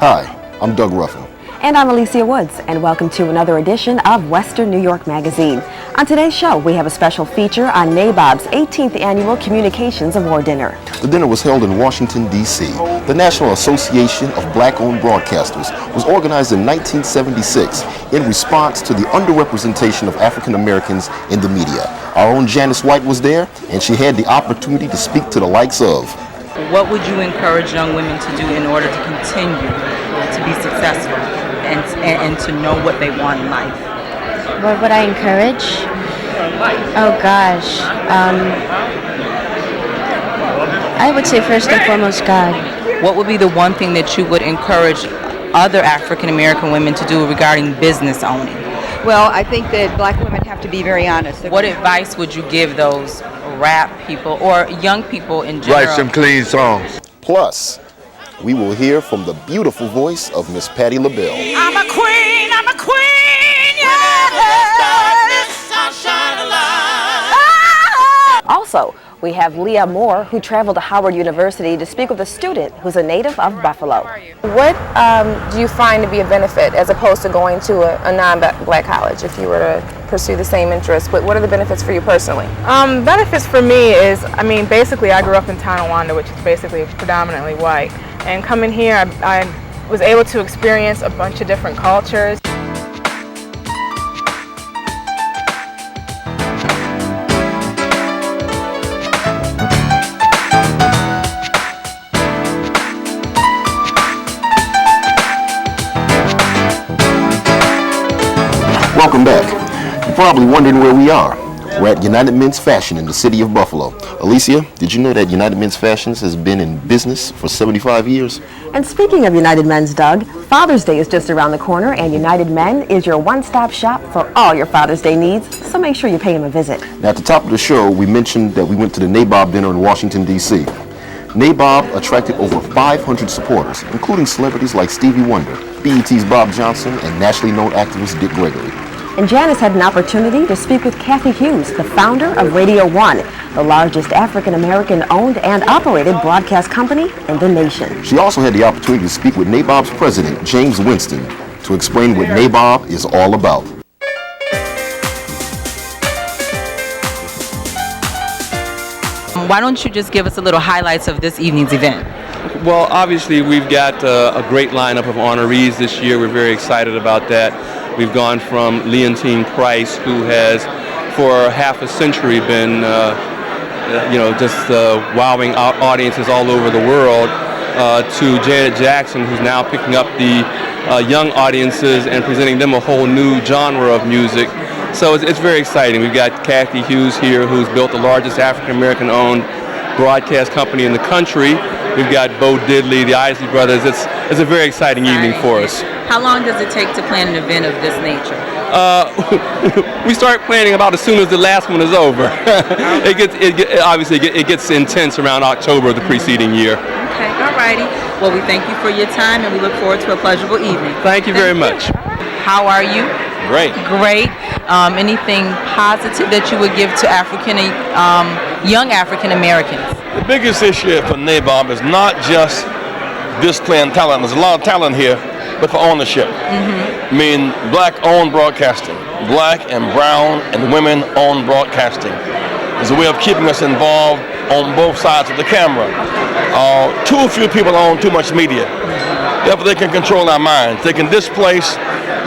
Hi, I'm Doug Ruffin. And I'm Alicia Woods, and welcome to another edition of Western New York Magazine. On today's show, we have a special feature on NABOB's 18th Annual Communications Award Dinner. The dinner was held in Washington, D.C. The National Association of Black-Owned Broadcasters was organized in 1976 in response to the underrepresentation of African Americans in the media. Our own Janice White was there, and she had the opportunity to speak to the likes of. What would you encourage young women to do in order to continue to be successful and to know what they want in life? What would I encourage? Oh gosh. I would say first and foremost God. What would be the one thing that you would encourage other African American women to do regarding business owning? Well, I think that black women have to be very honest. What advice would you give those rap people or young people in general? Write some clean songs. Plus, we will hear from the beautiful voice of Miss Patti Labelle. I'm a queen, yeah. Also, we have Leah Moore, who traveled to Howard University to speak with a student who's a native of Buffalo. What do you find to be a benefit as opposed to going to a non-black college if you were to pursue the same interests? But what are the benefits for you personally? Benefits for me is, basically I grew up in Tonawanda, which is basically predominantly white. And coming here, I was able to experience a bunch of different cultures. Welcome back. You're probably wondering where we are. We're at United Men's Fashion in the city of Buffalo. Alicia, did you know that United Men's Fashions has been in business for 75 years? And speaking of United Men's, Doug, Father's Day is just around the corner, and United Men is your one-stop shop for all your Father's Day needs, so make sure you pay them a visit. Now, at the top of the show, we mentioned that we went to the NABOB dinner in Washington, D.C. NABOB attracted over 500 supporters, including celebrities like Stevie Wonder, BET's Bob Johnson, and nationally known activist Dick Gregory. And Janice had an opportunity to speak with Cathy Hughes, the founder of Radio One, the largest African-American owned and operated broadcast company in the nation. She also had the opportunity to speak with NABOB's president, James Winston, to explain what NABOB is all about. Why don't you just give us a little highlights of this evening's event? Well, obviously we've got a great lineup of honorees this year. We're very excited about that. We've gone from Leontine Price, who has for half a century been, just wowing audiences all over the world, to Janet Jackson, who's now picking up the young audiences and presenting them a whole new genre of music. So it's very exciting. We've got Cathy Hughes here, who's built the largest African-American owned broadcast company in the country. We've got Bo Diddley, the Isley Brothers. It's a very exciting evening for us. How long does it take to plan an event of this nature? We start planning about as soon as the last one is over. It gets intense around October of the preceding year. Okay, all righty. Well, we thank you for your time, and we look forward to a pleasurable evening. Thank you very much. How are you? Great. Great. Anything positive that you would give to young African Americans? The biggest issue for NABOB is not just displaying talent. There's a lot of talent here, but for ownership. Black-owned broadcasting, black and brown and women-owned broadcasting is a way of keeping us involved on both sides of the camera. Too few people own too much media. Therefore, they can control our minds. They can displace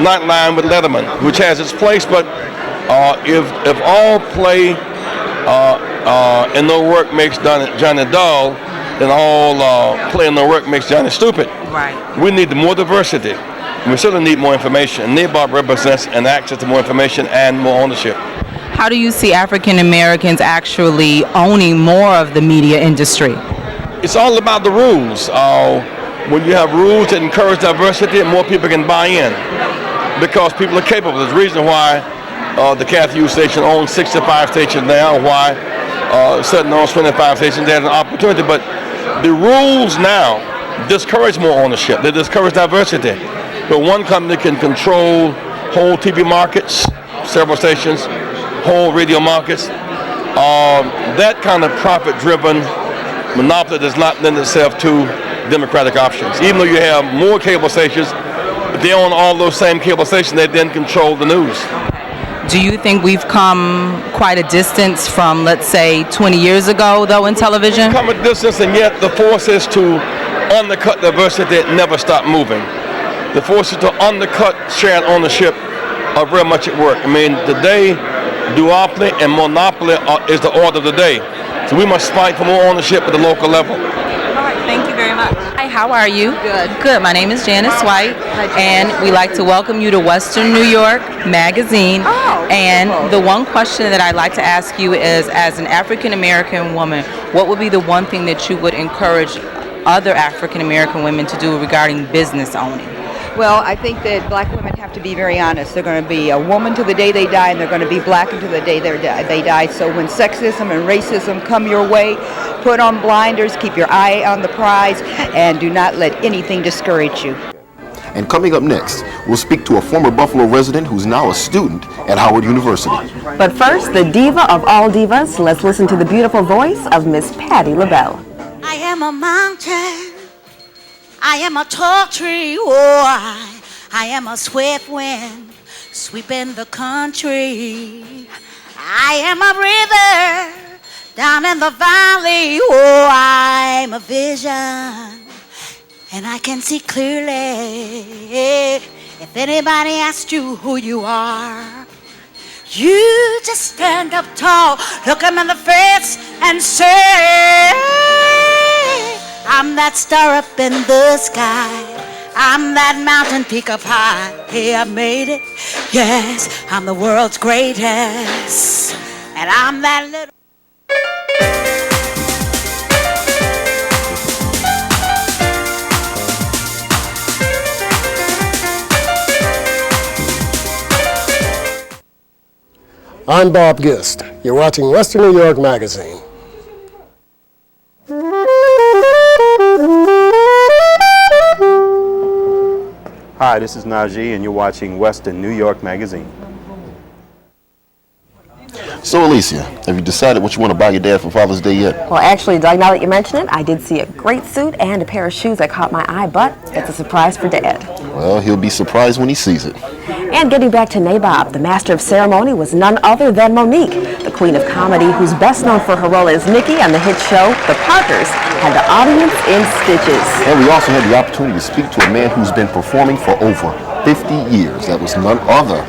Nightline with Letterman, which has its place, but if all play and no work makes Johnny dull, then all play and no work makes Johnny stupid. Right. We need more diversity. We certainly need more information. NABOB represents an access to more information and more ownership. How do you see African Americans actually owning more of the media industry? It's all about the rules. When you have rules that encourage diversity, more people can buy in because people are capable. There's a reason why the Cathy Hughes station owns 65 stations now, why Sutton owns 25 stations. They have an opportunity, but the rules now discourage more ownership. They discourage diversity. But one company can control whole TV markets, several stations, whole radio markets. That kind of profit-driven monopoly does not lend itself to democratic options. Even though you have more cable stations, but they own all those same cable stations, they then control the news. Do you think we've come quite a distance from, let's say, 20 years ago, though, in television? We've come a distance, and yet the forces to undercut diversity never stop moving. The forces to undercut shared ownership are very much at work. I mean, today, duopoly and monopoly is the order of the day. So we must fight for more ownership at the local level. All right, thank you very much. Hi, how are you? Good. Good. My name is Janice White, and we'd like to welcome you to Western New York Magazine. And the one question that I'd like to ask you is, as an African-American woman, what would be the one thing that you would encourage other African-American women to do regarding business owning? Well, I think that black women have to be very honest. They're going to be a woman till the day they die, and they're going to be black until the day they die. So when sexism and racism come your way, put on blinders, keep your eye on the prize, and do not let anything discourage you. And coming up next, we'll speak to a former Buffalo resident who's now a student at Howard University. But first, the diva of all divas, let's listen to the beautiful voice of Miss Patti Labelle. I am a mountain. I am a tall tree. Oh, I am a swift wind sweeping the country. I am a river down in the valley. Oh, I'm a vision, and I can see clearly. If anybody asks you who you are, you just stand up tall, look them in the face, and say, I'm that star up in the sky. I'm that mountain peak up high. Hey, I made it. Yes, I'm the world's greatest. And I'm that little... I'm Bob Gist. You're watching Western New York Magazine. Hi, this is Najee, and you're watching Western New York Magazine. So Alicia, have you decided what you want to buy your dad for Father's Day yet? Well, actually, Doug, now that you mention it, I did see a great suit and a pair of shoes that caught my eye, but it's a surprise for Dad. Well, he'll be surprised when he sees it. And getting back to Nabob, the master of ceremony was none other than Monique, the queen of comedy who's best known for her role as Nikki on the hit show The Parkers, had the audience in stitches. And we also had the opportunity to speak to a man who's been performing for over 50 years. That was none other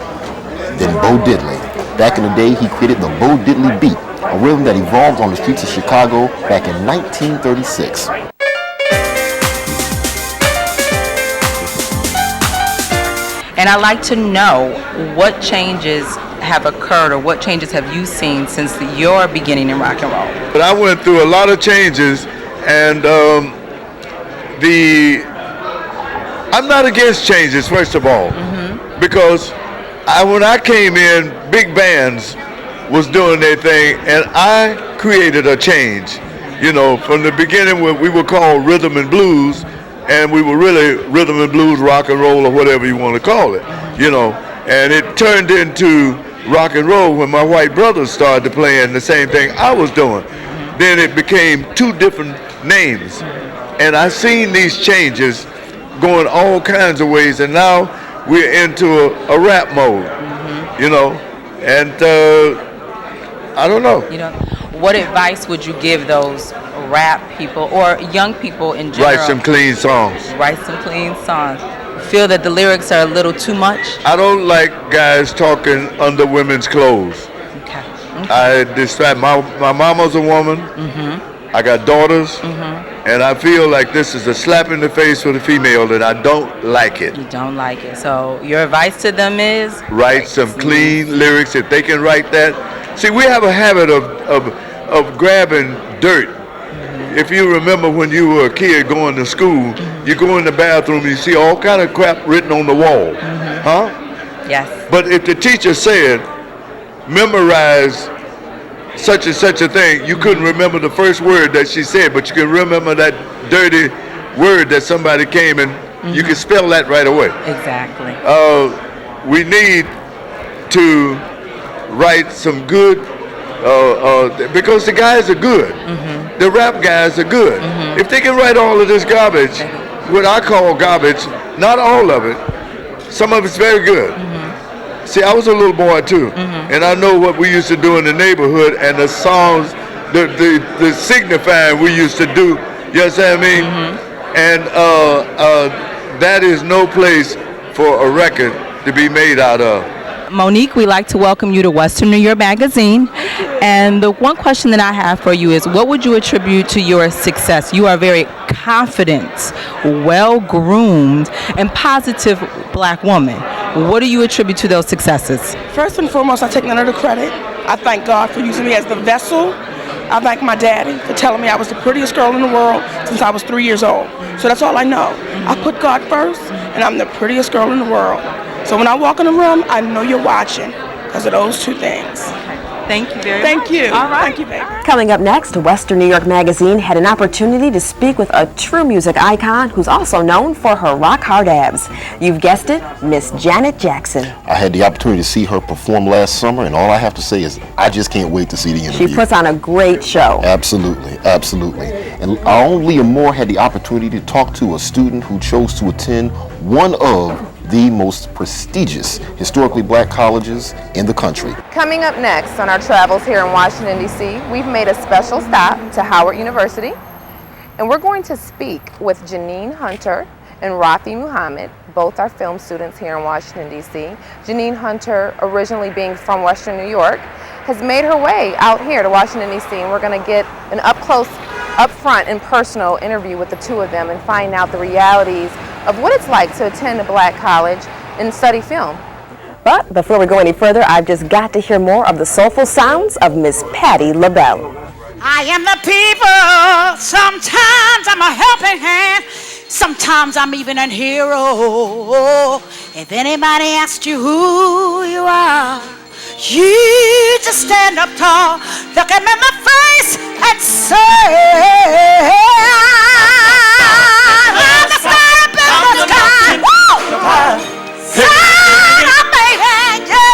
than Bo Diddley. Back in the day, he created the Bo Diddley beat, a rhythm that evolved on the streets of Chicago back in 1936. And I'd like to know what changes have occurred, or what changes have you seen since your beginning in rock and roll? But I went through a lot of changes, and I'm not against changes, first of all, because when I came in, big bands was doing their thing, and I created a change. You know, from the beginning, when we were called rhythm and blues, and we were really rhythm and blues, rock and roll, or whatever you want to call it, you know, and it turned into rock and roll when my white brothers started playing the same thing I was doing. Then it became two different names, and I've seen these changes going all kinds of ways, and now we're into a rap mode, you know, and I don't know. You know, what advice would you give those rap people or young people in general? Write some clean songs. Write some clean songs. Feel that the lyrics are a little too much? I don't like guys talking under women's clothes. Okay. I describe my mama's a woman. I got daughters, and I feel like this is a slap in the face for the female, and I don't like it. You don't like it. So your advice to them is? Write some clean lyrics. If they can write that. See, we have a habit of grabbing dirt. If you remember when you were a kid going to school, you go in the bathroom and you see all kind of crap written on the wall. Huh? Yes. But if the teacher said, memorize such and such a thing, you couldn't remember the first word that she said, but you can remember that dirty word that somebody came and you can spell that right away. Exactly. We need to write some good because the guys are good. The rap guys are good. If they can write all of this garbage, what I call garbage, not all of it, some of it's very good. See, I was a little boy too, and I know what we used to do in the neighborhood and the songs, the signifying we used to do. You understand what I mean? And that is no place for a record to be made out of. Monique, we'd like to welcome you to Western New York Magazine. And the one question that I have for you is, what would you attribute to your success? You are a very confident, well-groomed, and positive black woman. What do you attribute to those successes? First and foremost, I take none of the credit. I thank God for using me as the vessel. I thank my daddy for telling me I was the prettiest girl in the world since I was 3 years old. So that's all I know. I put God first, and I'm the prettiest girl in the world. So when I walk in the room, I know you're watching because of those two things. Thank you very much. Thank you. All right. Thank you, baby. Coming up next, Western New York Magazine had an opportunity to speak with a true music icon who's also known for her rock-hard abs. You've guessed it, Miss Janet Jackson. I had the opportunity to see her perform last summer, and all I have to say is I just can't wait to see the interview. She puts on a great show. Absolutely, absolutely. And our own Leah Moore had the opportunity to talk to a student who chose to attend one of the most prestigious historically black colleges in the country. Coming up next on our travels here in Washington, D.C., we've made a special stop to Howard University, and we're going to speak with Janine Hunter and Rafi Muhammad. Both are film students here in Washington, D.C. Janine Hunter, originally being from Western New York, has made her way out here to Washington, D.C., and we're going to get an up-close, up-front, and personal interview with the two of them and find out the realities of what it's like to attend a black college and study film. But before we go any further, I've just got to hear more of the soulful sounds of Miss Patti Labelle. I am the people. Sometimes I'm a helping hand. Sometimes I'm even a hero. If anybody asks you who you are, you just stand up tall, look them in the face and say, I'm the fire up in the sky.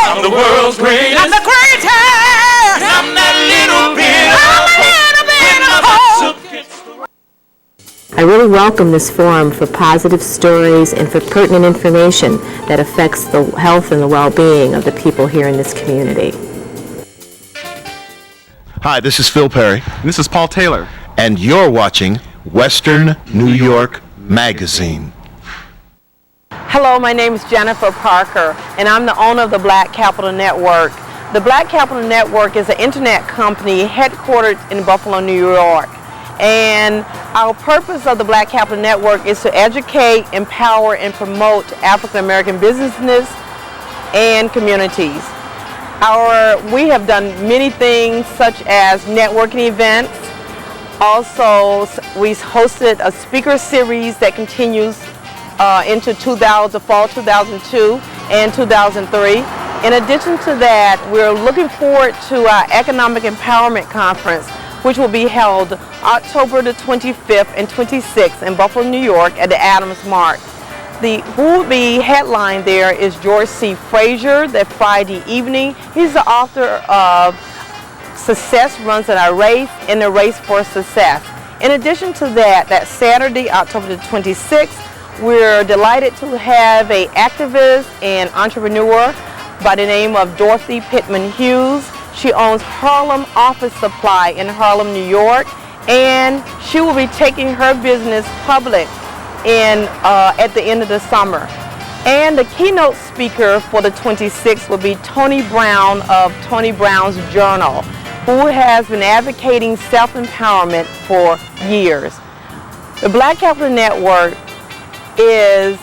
I'm the world's greatest. I'm the greatest. I'm that little bit of I really welcome this forum for positive stories and for pertinent information that affects the health and the well-being of the people here in this community. Hi, this is Phil Perry. This is Paul Taylor. And you're watching Western New York Magazine. Hello, my name is Jennifer Parker, and I'm the owner of the Black Capital Network. The Black Capital Network is an internet company headquartered in Buffalo, New York. And our purpose of the Black Capital Network is to educate, empower, and promote African American businesses and communities. We have done many things such as networking events. Also, we hosted a speaker series that continues into fall 2002 and 2003. In addition to that, we're looking forward to our Economic Empowerment Conference, which will be held October the 25th and 26th in Buffalo, New York at the Adams Mart. Who will be headlined there is George C. Frazier that Friday evening. He's the author of Success Runs in Our Race and the Race for Success. In addition to that, that Saturday, October the 26th, we're delighted to have an activist and entrepreneur by the name of Dorothy Pittman Hughes. She owns Harlem Office Supply in Harlem, New York, and she will be taking her business public at the end of the summer. And the keynote speaker for the 26th will be Tony Brown of Tony Brown's Journal, who has been advocating self-empowerment for years. The Black Capital Network is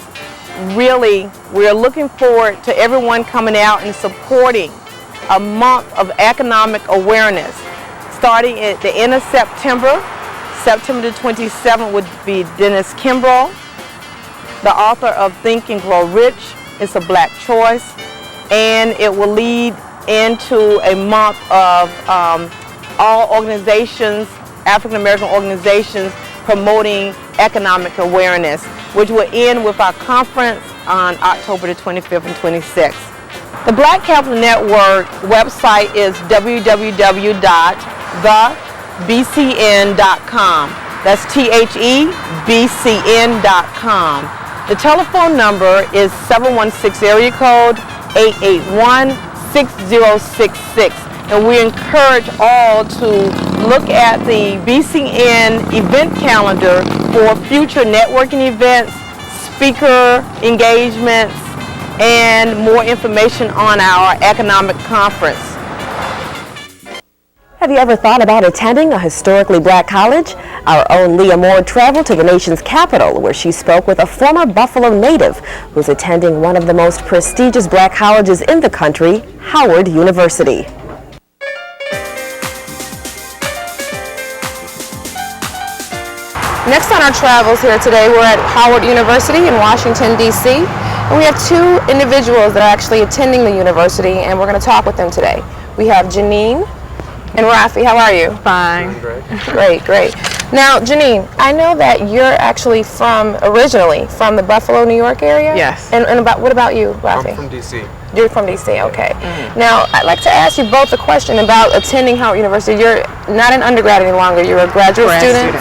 really, we're looking forward to everyone coming out and supporting a month of economic awareness starting at the end of September. September the 27th would be Dennis Kimbrough, the author of Think and Grow Rich. It's a black choice, and it will lead into a month of all organizations, African American organizations, promoting economic awareness, which will end with our conference on October the 25th and 26th. The Black Capital Network website is www.thebcn.com. That's THEBCN.com. The telephone number is 716 area code 881-6066. And we encourage all to look at the BCN event calendar for future networking events, speaker engagements, and more information on our economic conference. Have you ever thought about attending a historically black college? Our own Leah Moore traveled to the nation's capital, where she spoke with a former Buffalo native who's attending one of the most prestigious black colleges in the country, Howard University. Next on our travels here today, we're at Howard University in Washington, D.C. And we have two individuals that are actually attending the university, and we're going to talk with them today. We have Janine and Rafi. How are you? Fine. Great, great. Now, Janine, I know that you're actually originally from the Buffalo, New York area? Yes. And what about you, Rafi? I'm from D.C. You're from D.C., okay. Now, I'd like to ask you both a question about attending Howard University. You're not an undergrad any longer. You're a graduate student?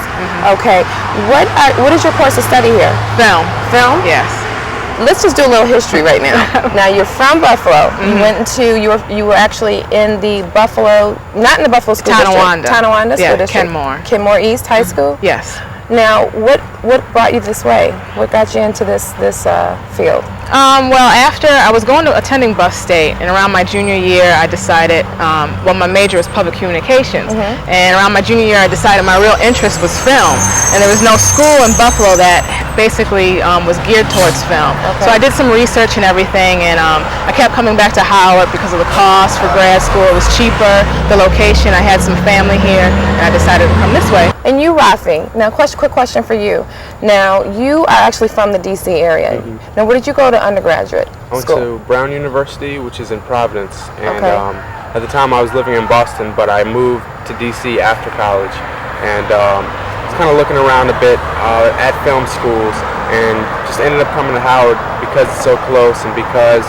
Okay. What is your course of study here? Film. Film? Yes. Let's just do a little history right now. Now, you're from Buffalo. You went into, you were actually in the Buffalo, not in the Buffalo School District. Tonawanda School District. Kenmore East High School? Yes. Now, what brought you this way? What got you into this field? Well, after I was attending Buff State, and around my junior year, I decided, my major was public communications, and around my junior year, I decided my real interest was film, and there was no school in Buffalo that basically was geared towards film. So I did some research and everything, and I kept coming back to Howard because of the cost for grad school. It was cheaper, the location, I had some family here, and I decided to come this way. And you, Rafi, now quick question for you. Now, you are actually from the D.C. area. Now, where did you go to undergraduate I went school? to Brown University, which is in Providence, and at the time I was living in Boston, but I moved to D.C. after college, and was kind of looking around a bit at film schools, and just ended up coming to Howard because it's so close and because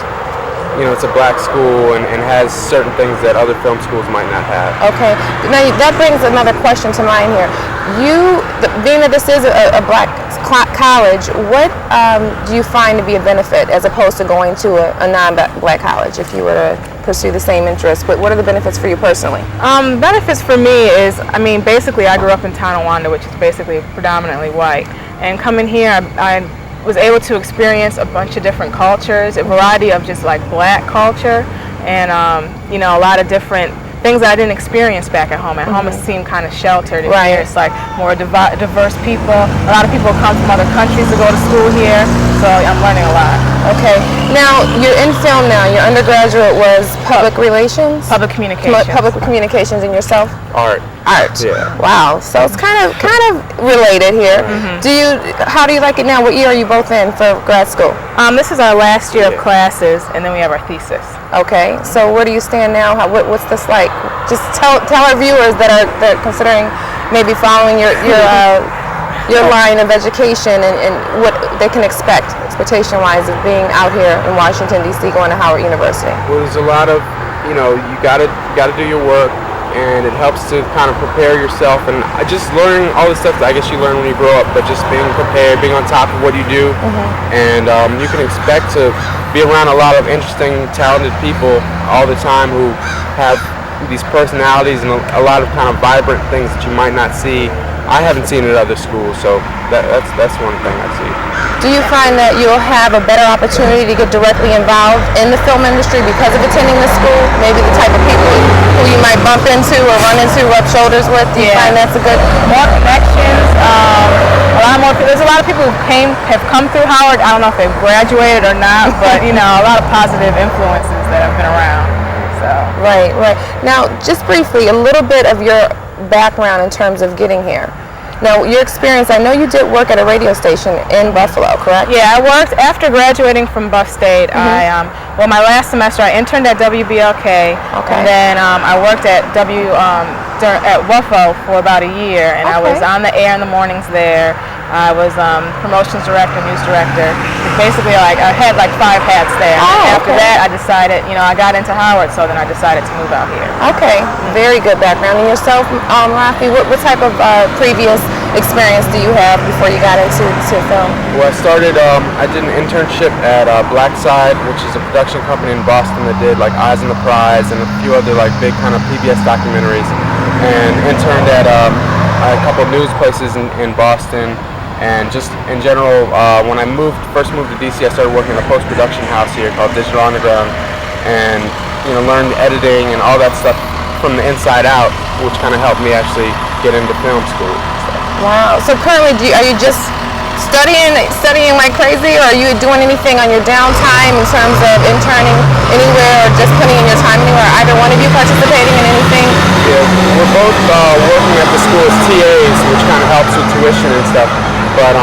it's a black school and has certain things that other film schools might not have. Okay. Now that brings another question to mind here. Being that this is a black college, what do you find to be a benefit as opposed to going to a non-black college if you were to pursue the same interests? But what are the benefits for you personally? Benefits for me is, basically I grew up in Tonawanda, which is basically predominantly white. And coming here, I was able to experience a bunch of different cultures, a variety of just like black culture, and a lot of different things that I didn't experience back at home. At home it seemed kind of sheltered, and here it's like more diverse people. A lot of people come from other countries to go to school here, so I'm learning a lot. Okay. Now, you're in film now. Your undergraduate was public relations? Public communications. Public communications, and yourself? Art. Yeah. Wow. So it's kind of related here. How do you like it now? What year are you both in for grad school? This is our last year of classes, and then we have our thesis. Okay. So where do you stand now? What's this like? Just tell our viewers that are considering maybe following your line of education and what they can expect expectation-wise of being out here in Washington D.C. going to Howard University. Well, there's a lot of you gotta do your work, and it helps to kind of prepare yourself, and just learning all the stuff that I guess you learn when you grow up, but just being prepared, being on top of what you do, and you can expect to be around a lot of interesting, talented people all the time who have these personalities and a lot of kind of vibrant things that you might not see. I haven't seen it at other schools, so that's one thing I see. Do you find that you'll have a better opportunity to get directly involved in the film industry because of attending this school? Maybe the type of people who you might bump into or run into, rub shoulders with? Do you find that's a good... More connections, a lot more. There's a lot of people who have come through Howard. I don't know if they've graduated or not, but a lot of positive influences that have been around. So. Right. Now, just briefly, a little bit of your background in terms of getting here. Now, your experience, I know you did work at a radio station in Buffalo, correct? Yeah, I worked after graduating from Buff State. My last semester I interned at WBLK, and then I worked at at WUFO for about a year, and I was on the air in the mornings there. I was promotions director, news director. Basically, like I had like 5 hats there. After that, I decided, I got into Howard, so then I decided to move out here. Okay, very good background. And yourself, Rafi, what type of previous experience do you have before you got into film? Well, I started, I did an internship at Black Side, which is a production company in Boston that did like Eyes on the Prize and a few other like big kind of PBS documentaries, and interned at a couple news places in Boston. And just in general, when I first moved to DC, I started working in a post-production house here called Digital Underground, and learned editing and all that stuff from the inside out, which kind of helped me actually get into film school. Wow. So currently, are you just studying like crazy, or are you doing anything on your downtime in terms of interning anywhere, or just putting in your time anywhere? Are either one of you participating in anything? Yeah, we're both working at the school as TAs, which kind of helps with tuition and stuff. But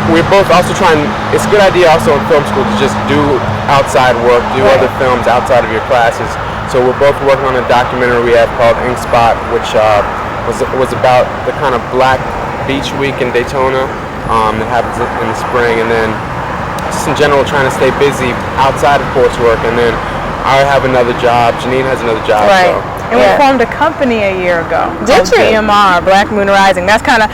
we're both also trying, it's a good idea also in film school to just do outside work, do other films outside of your classes. So we're both working on a documentary we have called Ink Spot, which was about the kind of Black Beach Week in Daytona that happens in the spring, and then just in general trying to stay busy outside of coursework. And then I have another job, Janine has another job. Right. So. And we formed a company a year ago. Did you? BMR, Black Moon Rising. That's kind of,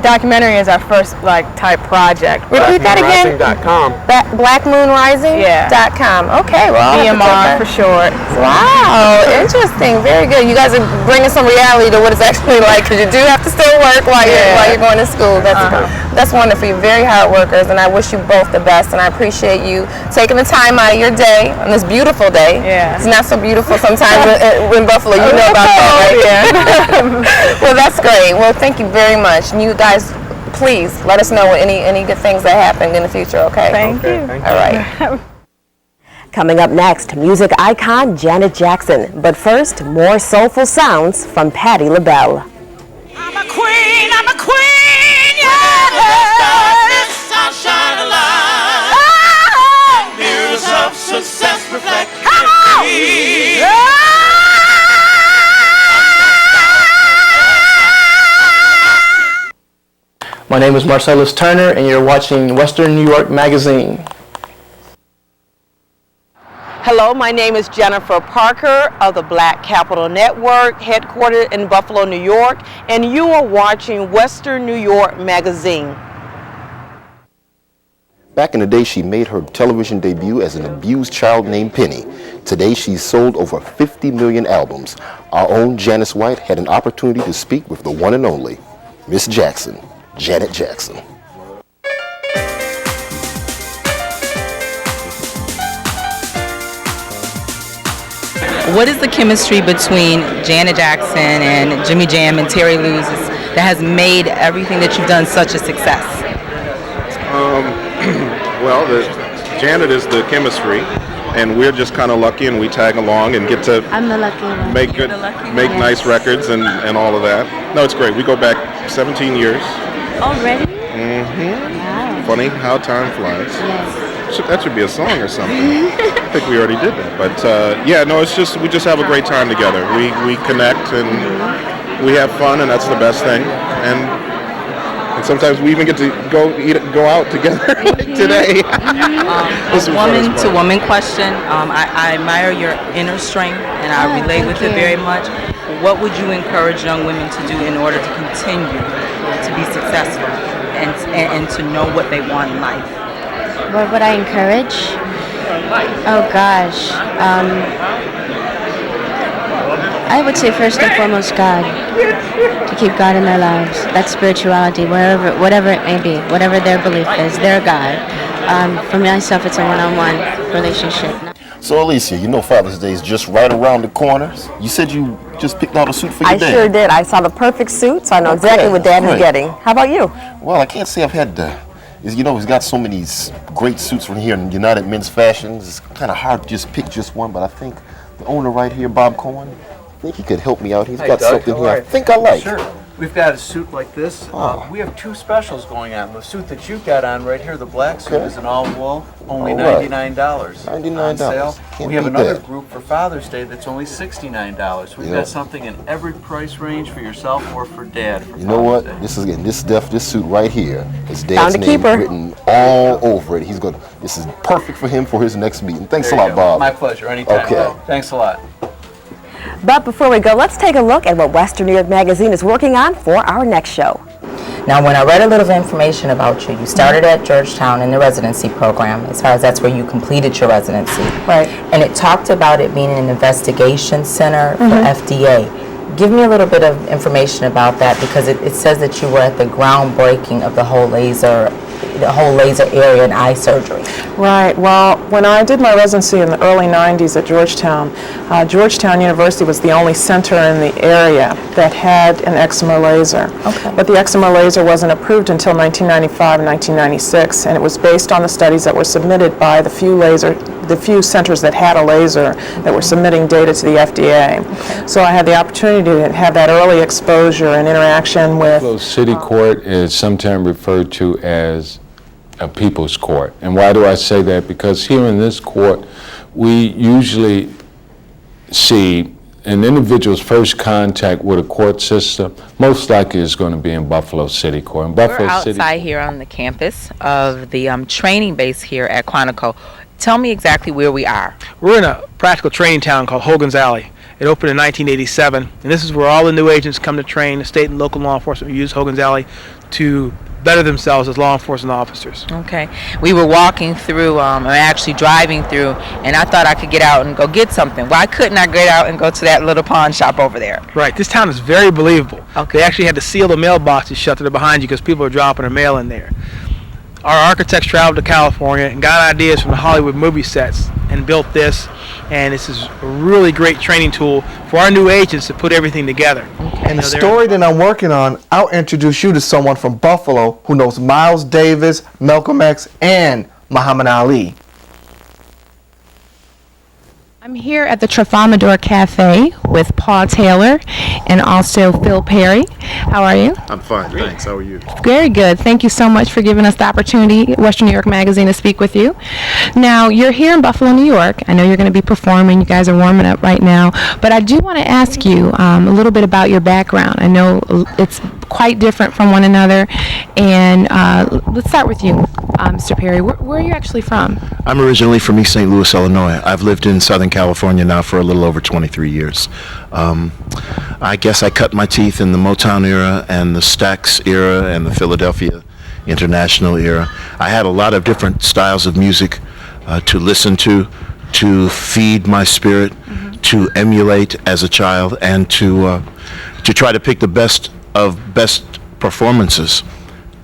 documentary is our first type project. Repeat that again? BlackMoonRising.com. BlackMoonRising.com. Okay, well, BMR for short. Wow, interesting. Very good. You guys are bringing some reality to what it's actually like, because you do have to still work while you're going to school. That's wonderful. You're very hard workers, and I wish you both the best, and I appreciate you taking the time out of your day on this beautiful day. Yeah. It's not so beautiful sometimes in Buffalo. You know about that, right? Yeah. Well, that's great. Well, thank you very much. And you guys, please let us know any good things that happen in the future, okay? Thank you. All right. Coming up next, music icon Janet Jackson. But first, more soulful sounds from Patti Labelle. I'm a queen, yeah. This sunshine alive. Oh! Mirrors of success reflect. Come on! My name is Marcellus Turner, and you're watching Western New York Magazine. Hello, my name is Jennifer Parker of the Black Capital Network, headquartered in Buffalo, New York, and you are watching Western New York Magazine. Back in the day, she made her television debut as an abused child named Penny. Today, she's sold over 50 million albums. Our own Janice White had an opportunity to speak with the one and only Miss Jackson, Janet Jackson. What is the chemistry between Janet Jackson and Jimmy Jam and Terry Lewis that has made everything that you've done such a success? Well, Janet is the chemistry, and we're just kind of lucky, and we tag along and get to I'm the lucky one. make nice records and all of that. No, it's great. We go back 17 years. Already? Mm-hmm. Wow. Funny how time flies. Yes. That should be a song or something. I think we already did that. But yeah, no, it's just we just have a great time together. We connect and we have fun, and that's the best thing. And sometimes we even get to go out together like today. A woman-to-woman question. I admire your inner strength, and I relate with it very much. What would you encourage young women to do in order to continue to be successful and to know what they want in life? What would I encourage? Oh gosh. I would say first and foremost God. To keep God in their lives. That's spirituality, whatever it may be, whatever their belief is, their God. For myself, it's a one-on-one relationship. So Alicia, you know Father's Day is just right around the corner. You said you just picked out a suit for your dad. I sure did. I saw the perfect suit, so I know exactly what Dad is getting. How about you? Well, I can't say I've had he's got so many great suits from here in United Men's Fashions. It's kind of hard to just pick just one, but I think the owner right here, Bob Cohen, I think he could help me out. He's got something here I think I like. Sure. We've got a suit like this. We have two specials going on. The suit that you've got on right here, the black suit, is an all wool, only $99. $99 on sale. Can't We have beat another that. group for Father's Day that's only $69. We've Yep. got something in every price range for yourself or for Dad. For You know what? This suit right here. His dad's name written all over it. This is perfect for him for his next meeting. Thanks a lot, Bob. My pleasure. Anytime. Okay. Thanks a lot. But before we go, let's take a look at what Western New York Magazine is working on for our next show. Now, when I read a little information about you, you started at Georgetown in the residency program, as far as that's where you completed your residency. Right. And it talked about it being an investigation center for Mhm. FDA. Give me a little bit of information about that, because it says that you were at the groundbreaking of the whole laser area and eye surgery. Right. Well, when I did my residency in the early 90s at Georgetown, Georgetown University was the only center in the area that had an excimer laser. Okay. But the excimer laser wasn't approved until 1995 and 1996, and it was based on the studies that were submitted by the few centers that had a laser that were submitting data to the FDA. So I had the opportunity to have that early exposure and interaction with Buffalo City Court is sometimes referred to as a people's court. And why do I say that? Because here in this court, we usually see an individual's first contact with a court system most likely is going to be in Buffalo City Court. In Buffalo We're City, outside here on the campus of the training base here at Quantico. Tell me exactly where we are. We're in a practical training town called Hogan's Alley. It opened in 1987, and this is where all the new agents come to train. The state and local law enforcement use Hogan's Alley to better themselves as law enforcement officers. Okay. We were walking through, or actually driving through, and I thought I could get out and go get something. Why couldn't I get out and go to that little pawn shop over there? Right. This town is very believable. Okay. They actually had to seal the mailboxes shut that are behind you because people are dropping their mail in there. Our architects traveled to California and got ideas from the Hollywood movie sets and built this, and this is a really great training tool for our new agents to put everything together. And the story that I'm working on, I'll introduce you to someone from Buffalo who knows Miles Davis, Malcolm X, and Muhammad Ali. I'm here at the Trafalmador Cafe with Paul Taylor and also Phil Perry. How are you? I'm fine, thanks. How are you? Very good. Thank you so much for giving us the opportunity, Western New York Magazine, to speak with you. Now, you're here in Buffalo, New York. I know you're going to be performing. You guys are warming up right now. But I do want to ask you a little bit about your background. I know it's quite different from one another. And let's start with you, Mr. Perry. Where are you actually from? I'm originally from East St. Louis, Illinois. I've lived in Southern California now for a little over 23 years. I guess I cut my teeth in the Motown era and the Stax era and the Philadelphia International era. I had a lot of different styles of music to listen to feed my spirit, to emulate as a child, and to try to pick the best of best performances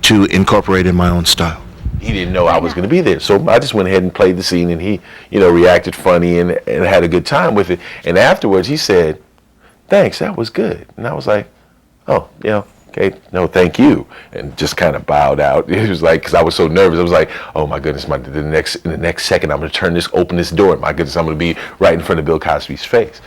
to incorporate in my own style. He didn't know I was going to be there, so I just went ahead and played the scene, and he, reacted funny and had a good time with it. And afterwards, he said, "Thanks, that was good." And I was like, "Oh, okay, no, thank you," and just kind of bowed out. It was like, because I was so nervous, I was like, "Oh my goodness, in the next second, I'm going to open this door. My goodness, I'm going to be right in front of Bill Cosby's face."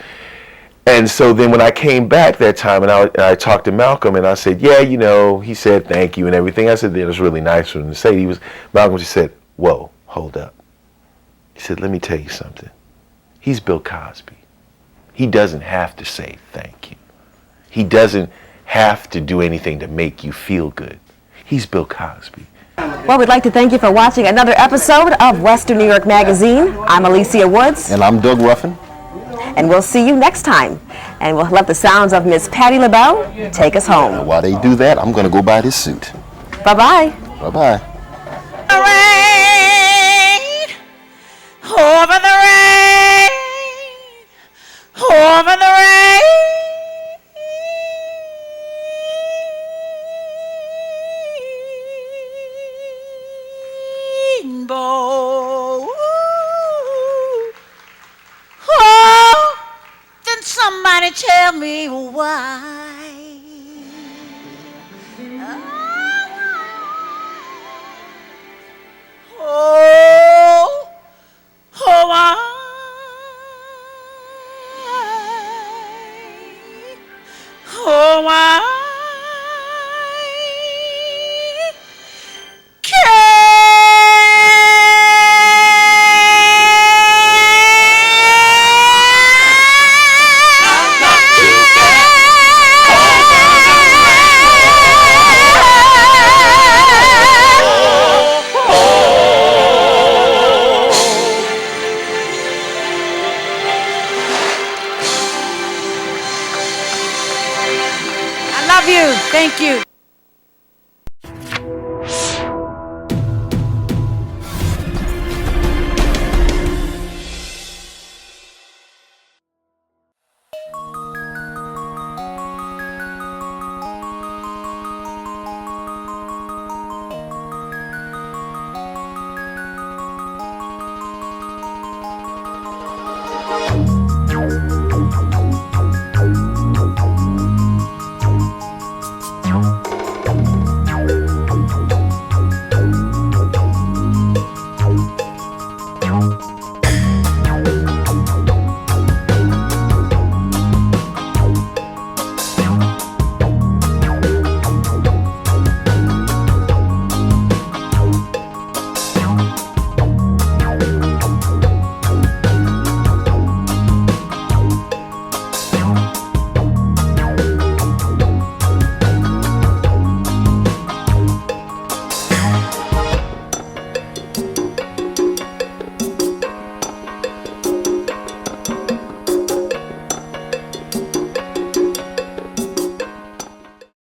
And so then when I came back that time and I talked to Malcolm and I said, "Yeah, he said thank you and everything." I said, "That was really nice for him to say." Malcolm just said, "Whoa, hold up." He said, "Let me tell you something. He's Bill Cosby. He doesn't have to say thank you. He doesn't have to do anything to make you feel good. He's Bill Cosby." Well, we'd like to thank you for watching another episode of Western New York Magazine. I'm Alicia Woods. And I'm Doug Ruffin. And we'll see you next time. And we'll let the sounds of Miss Patti Labelle take us home. And while they do that, I'm going to go buy this suit. Bye-bye. Bye-bye. Over the rain, over the rainbow. Oh, then somebody tell me why. Oh, why? Oh, why? Thank you.